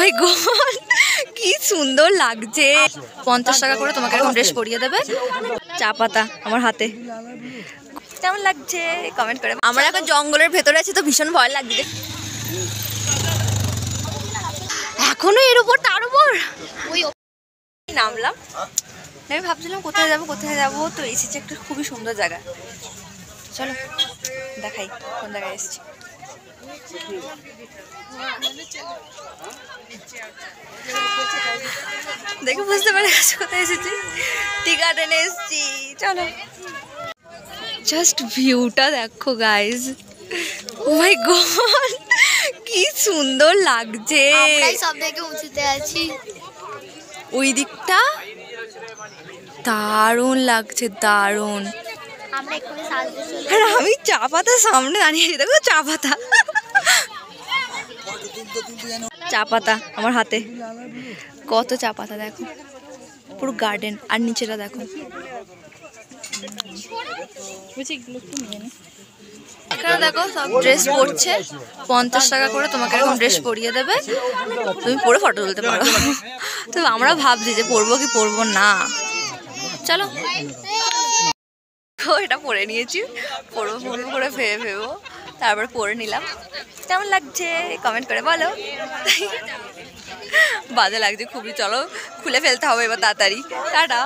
মাই god, কি সুন্দর লাগছে। 50 টাকা করে তোমাকে এরকম ড্রেস পরিয়ে দেবে। চা পাতা আমার হাতে, কেমন লাগছে কমেন্ট করে। আমরা এখন জঙ্গলের ভেতরে আছি তো ভীষণ ভয় লাগছে। এখনো এর উপর তার উপর ওই নামলাম। আমি ভাবছিলাম কোথায় যাবো তো এসেছি একটা খুবই সুন্দর জায়গা। চলো দেখাই কোন জায়গায় এসেছি। দেখে বুঝতে পারে কোথায় এসেছি, টি গার্ডেনে এসেছি। চলো জাস্ট ভিউটা দেখো গাইজ, ও মাই গড কি সুন্দর লাগছে। আমরাই সব থেকে উঁচুতে আছি, ওই দিকটা দারুণ লাগছে, দারুণ। আমরা এক্ষুনি সাজতে চলে আর আমি চা পাতা সামনে দাঁড়িয়ে আছি, দেখো চা পাতা, চা পাতা আমার হাতে, কত চা পাতা দেখো, পুরো গার্ডেন। আর নিচেটা দেখো, এখানে দেখো সব ড্রেস পরছে। 50 টাকা করে তোমাকে এরকম ড্রেস পরিয়ে দেবে, তুমি পরে ফটো তুলতে পারো। তো আমরা ভাবছি যে পরবো কি পরবো না। চলো এটা পরে নিয়েছি, পরবো পরবো করে ভেবো, তারপর পরে নিলাম। কেমন লাগছে কমেন্ট করে বলো। বাজে লাগছে খুবই, চলো খুলে ফেলতে হবে এবার তাড়াতাড়ি। টাটা।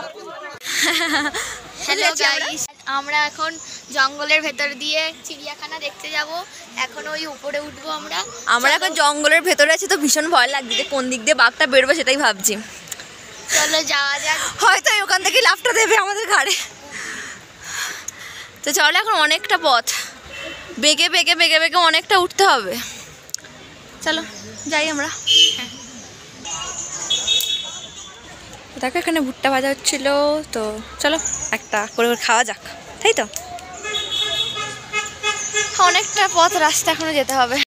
হ্যালো গাইস, আমরা এখন জঙ্গলের ভেতর দিয়ে চিড়িয়াখানা দেখতে যাব। এখন ওই উপরে উঠবো আমরা এখন জঙ্গলের ভেতরে আছি তো ভীষণ ভয় লাগছে যে কোন দিক দিয়ে বাঘটা বেরোবে সেটাই ভাবছি। চলো যাওয়া যাক, হয়তো ওখান থেকে লাফটা দেবে আমাদের ঘাড়ে। তো চলো এখন অনেকটা পথ বেগে বেগে বেগে বেগে অনেকটা উঠতে হবে। চলো যাই আমরা। দেখো এখানে ভুট্টা ভাজা হচ্ছিল, তো চলো একটা করে খাওয়া যাক, তাই তো। অনেকটা পথ রাস্তা এখনো যেতে হবে।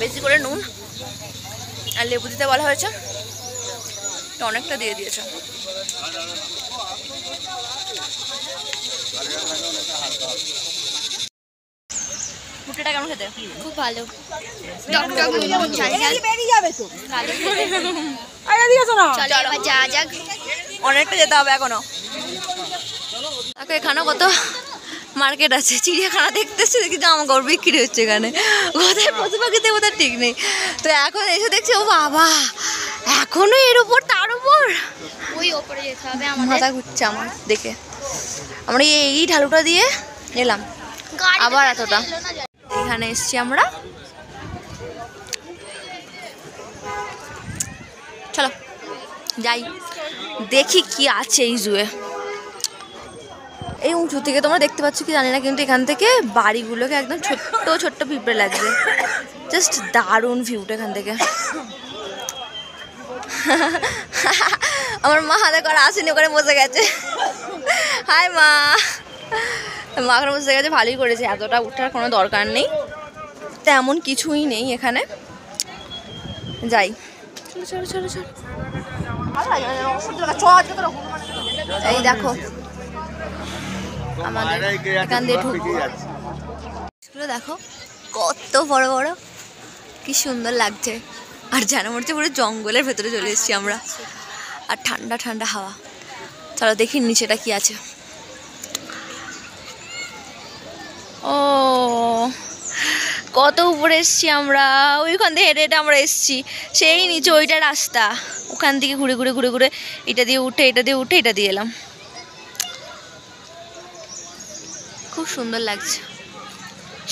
বেশি করে নুন আর লেবু দিতে বলা হয়েছে, অনেকটা দিয়ে দিয়েছে। ভুট্টাটা কেমন খেতে? খুব ভালো। যাওয়া যাক, অনেকটা যেতে হবে এখনো। দেখো এখানেও কত মার্কেট আছে, চিড়িয়াখানা দেখতে এসছে, দেখি জামা কাপড় বিক্রি হচ্ছে এখানে। কোথায় পশু পাখি দেবো তার ঠিক নেই। তো এখন এসে দেখছি ও বাবা, এখনো এর উপর তার উপর, ওই ওপরে যেতে হবে। মাথা ঘুরছে আমার দেখে। আমরা এই ঢালুটা দিয়ে এলাম, আবার এতটা। এখানে এসছি আমরা, চলো যাই দেখি কি আছে এই জুয়ে। এই উঁচু থেকে তোমরা দেখতে পাচ্ছ কি জানি না, কিন্তু এখান থেকে বাড়িগুলোকে একদম ছোট্ট ছোট্ট পিঁপড়ে লাগছে। জাস্ট দারুণ ভিউটা এখান থেকে। আমার মা হাতে করে আসেনি, ওখানে বসে গেছে। হাই মা, মা ওখানে বসে গেছে, ভালোই করেছে, এতটা উঠার কোনো দরকার নেই, তেমন কিছুই নেই এখানে। যাই, চলো চলো চলো। এই দেখো আমাদের এখান দিয়ে ঢুকবো। দেখো কত বড় বড়, কি সুন্দর লাগছে। আর যেন মনে হচ্ছে পুরো জঙ্গলের ভেতরে চলে এসেছি আমরা। আর ঠান্ডা ঠান্ডা হাওয়া। চলো দেখি নিচেটা কি আছে। ও কত উপরে এসছি আমরা, ওইখান থেকে হেঁটে হেঁটে আমরা এসছি, সেই নিচে ওইটা রাস্তা, ওখান থেকে ঘুরে ঘুরে ঘুরে ঘুরে এটা দিয়ে উঠে এটা দিয়ে উঠে এটা দিয়ে এলাম। খুব সুন্দর লাগছে,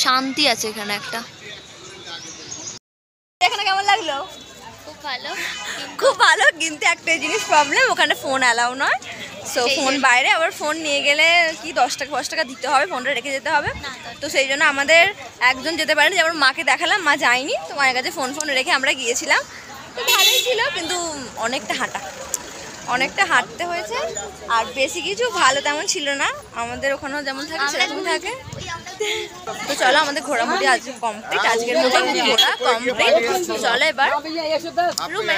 শান্তি আছে এখানে একটা। এখানে কেমন লাগলো? খুব ভালো, খুব ভালো, কিন্তু একটা জিনিস প্রবলেম, ওখানে ফোন অ্যালাউ নয়। সো ফোন বাইরে, আবার ফোন নিয়ে গেলে কি 10 টাকা দিতে হবে, ফোনটা রেখে যেতে হবে। তো সেই জন্য আমাদের একজন যেতে পারেনি, যেমন মাকে দেখালাম, মা যায়নি, তো মায়ের কাছে ফোন রেখে আমরা গিয়েছিলাম। তো ভালোই ছিল, কিন্তু অনেকটা হাঁটতে হয়েছে। আর বেশি কিছু ভালো তেমন ছিল না, আমাদের ওখানেও যেমন থাকে সেরকম থাকে। তো চলো আমাদের ঘোরাঘুরি আজকে কমপ্লিট, আজকের মতো ঘোরা কমপ্লিট। চলো এবার রুমে।